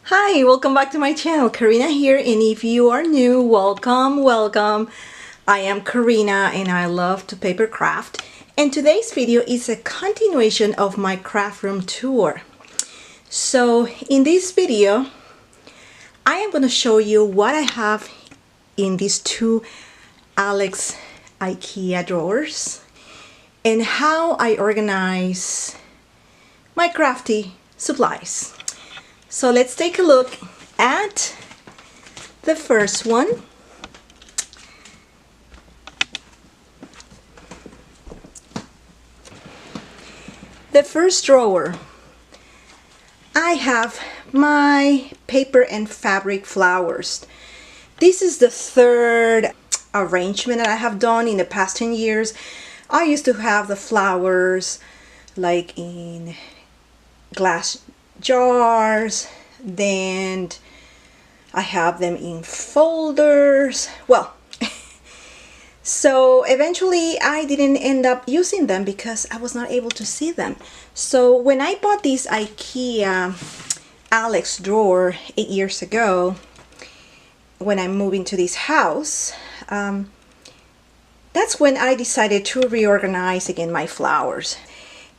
Hi, welcome back to my channel. Karina here, and if you are new, welcome. I am Karina and I love to paper craft, and today's video is a continuation of my craft room tour. So in this video I am going to show you what I have in these two Alex IKEA drawers and how I organize my crafty supplies. So let's take a look at the first one. The first drawer, I have my paper and fabric flowers. This is the third arrangement that I have done in the past 10 years. I used to have the flowers like in glass jars, then I have them in folders. Well, so eventually I didn't end up using them because I was not able to see them. So when I bought this IKEA Alex drawer 8 years ago, when I moved into this house, that's when I decided to reorganize again my flowers.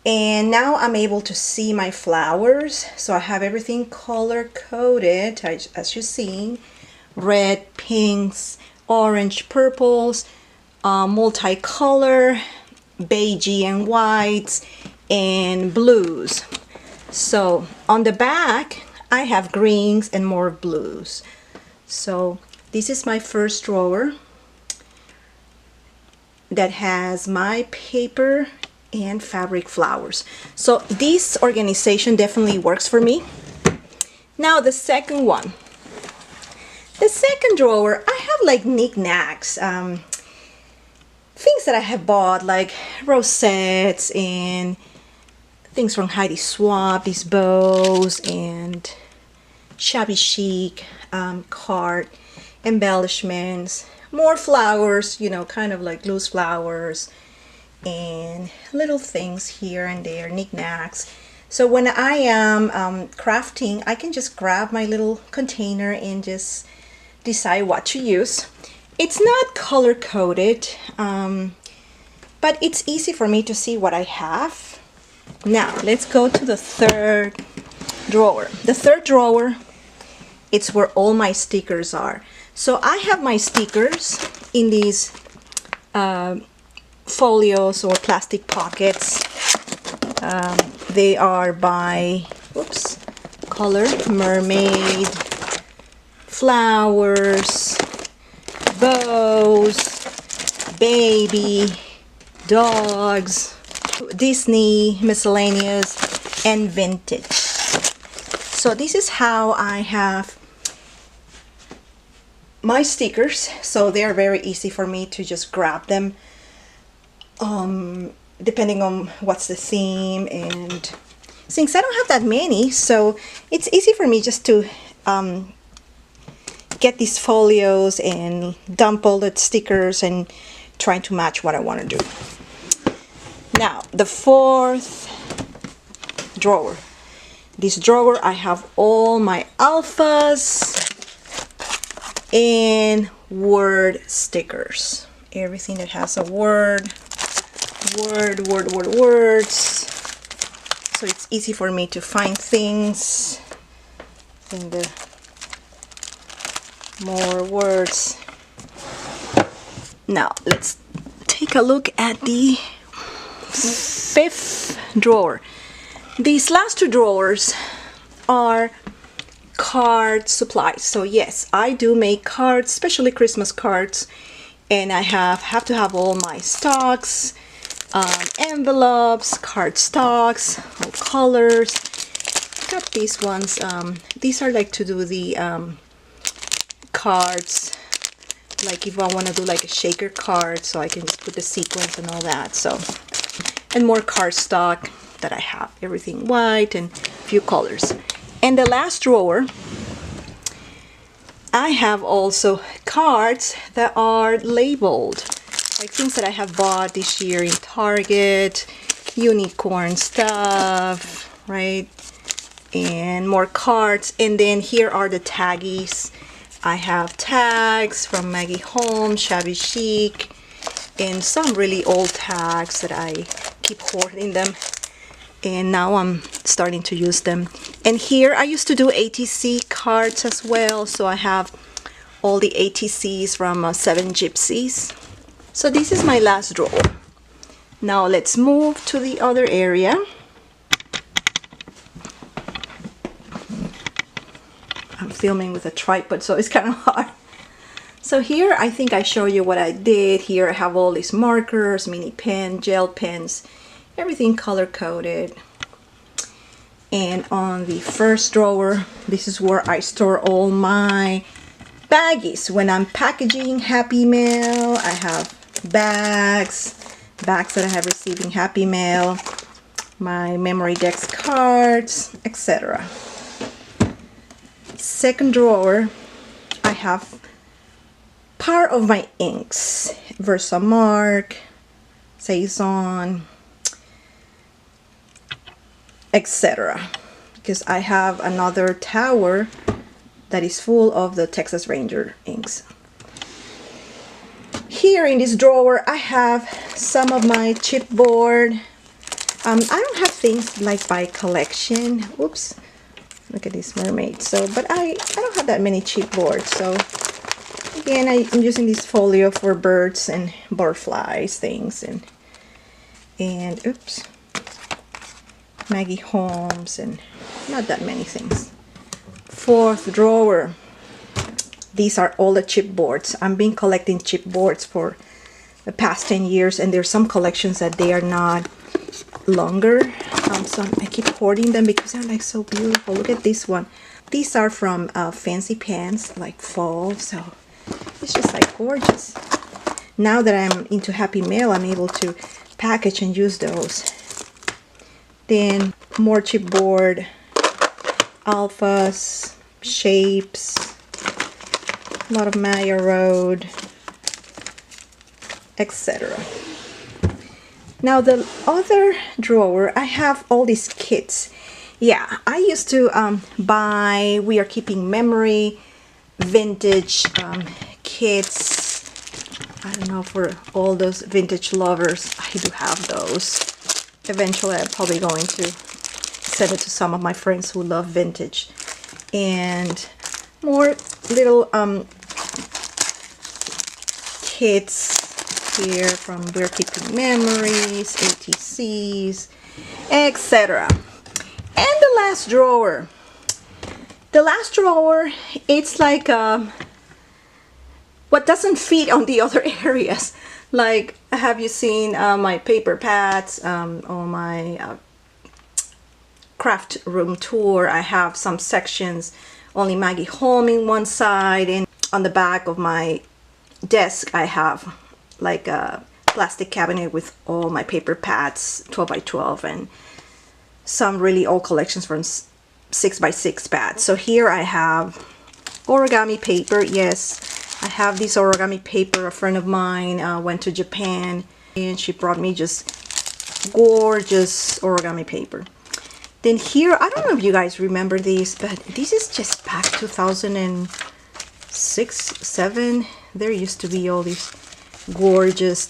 And now I'm able to see my flowers. So I have everything color coded, as you see, red, pinks, orange, purples, multicolor, beige and whites, and blues. So on the back I have greens and more blues. So this is my first drawer that has my paper and fabric flowers. So this organization definitely works for me. Now the second one. The second drawer, I have like knickknacks, things that I have bought, like rosettes and things from Heidi Swapp, these bows and shabby chic card embellishments, more flowers, you know, kind of like loose flowers and little things here and there, knickknacks. So when I am crafting, I can just grab my little container and just decide what to use. It's not color coded, but it's easy for me to see what I have. Now let's go to the third drawer. The third drawer, it's where all my stickers are. So I have my stickers in these folios or plastic pockets. They are by color: mermaid, flowers, bows, baby, dogs, Disney, miscellaneous, and vintage. So this is how I have my stickers. So they are very easy for me to just grab them depending on what's the theme, and since I don't have that many, so it's easy for me just to get these folios and dump all the stickers and trying to match what I want to do. Now the fourth drawer. This drawer, I have all my alphas and word stickers. Everything that has a word. Words. So it's easy for me to find things in the more words. Now let's take a look at the fifth drawer. These last two drawers are card supplies. So yes, I do make cards, especially Christmas cards, and I have to have all my stocks, envelopes, card stocks, all colors. Got these ones. These are like to do the cards, like if I want to do like a shaker card, so I can just put the sequins and all that. So, and more card stock that I have, everything white and a few colors. And the last drawer, I have also cards that are labeled, like things that I have bought this year in Target, unicorn stuff, right? and more cards. And then here are the taggies. I have tags from Maggie Holmes, Shabby Chic, and some really old tags that I keep hoarding them, and now I'm starting to use them. And here I used to do ATC cards as well, so I have all the ATCs from 7 Gypsies. So this is my last drawer. Now let's move to the other area. I'm filming with a tripod, so it's kind of hard. So here I think I show you what I did. Here I have all these markers, mini pen, gel pens, everything color coded. And on the first drawer, this is where I store all my baggies. When I'm packaging Happy Mail, I have bags that I have receiving Happy Mail, my memory decks cards, etc. Second drawer, I have part of my inks, Versamark, Saison, etc. Because I have another tower that is full of the Texas Ranger inks. Here in this drawer I have some of my chipboard. I don't have things like by collection. Oops, look at this mermaid. So, but I don't have that many chipboards. So again, I'm using this folio for birds and butterflies things, and oops, Maggie Holmes, and not that many things. Fourth drawer, these are all the chipboards. I've been collecting chipboards for the past 10 years, and there's some collections that they are not longer, so I keep hoarding them because they're like so beautiful. Look at this one. These are from Fancy Pants, like fall, so it's just like gorgeous. Now that I'm into Happy Mail, I'm able to package and use those. Then more chipboard, alphas, shapes, a lot of Maya Road, etc. Now the other drawer, I have all these kits. Yeah, I used to buy We Are Keeping Memory vintage kits. I don't know, for all those vintage lovers, I do have those. Eventually I'm probably going to send it to some of my friends who love vintage. And more little kits here from We're Keeping Memories, ATCs, etc. And the last drawer. The last drawer, it's like what doesn't fit on the other areas. Like, have you seen my paper pads on my craft room tour? I have some sections, only Maggie Holm in one side, and on the back of my desk I have like a plastic cabinet with all my paper pads, 12 by 12, and some really old collections from 6 by 6 pads. So here I have origami paper. Yes, I have this origami paper. A friend of mine went to Japan and she brought me just gorgeous origami paper. Then here, I don't know if you guys remember these, but this is just back 2006, 7. There used to be all these gorgeous,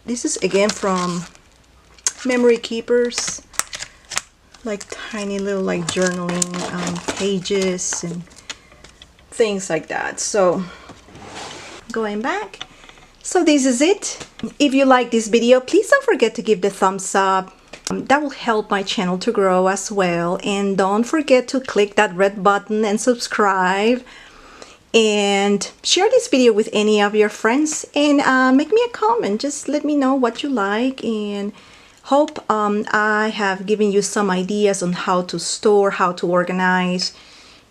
this is again from Memory Keepers, like tiny little like journaling pages and things like that. So going back, so this is it. If you like this video, please don't forget to give the thumbs up. That will help my channel to grow as well. And don't forget to click that red button and subscribe. And share this video with any of your friends, and make me a comment. Just let me know what you like, and hope I have given you some ideas on how to store, how to organize,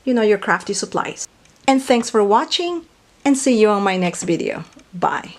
you know, your crafty supplies. And thanks for watching, and see you on my next video. Bye.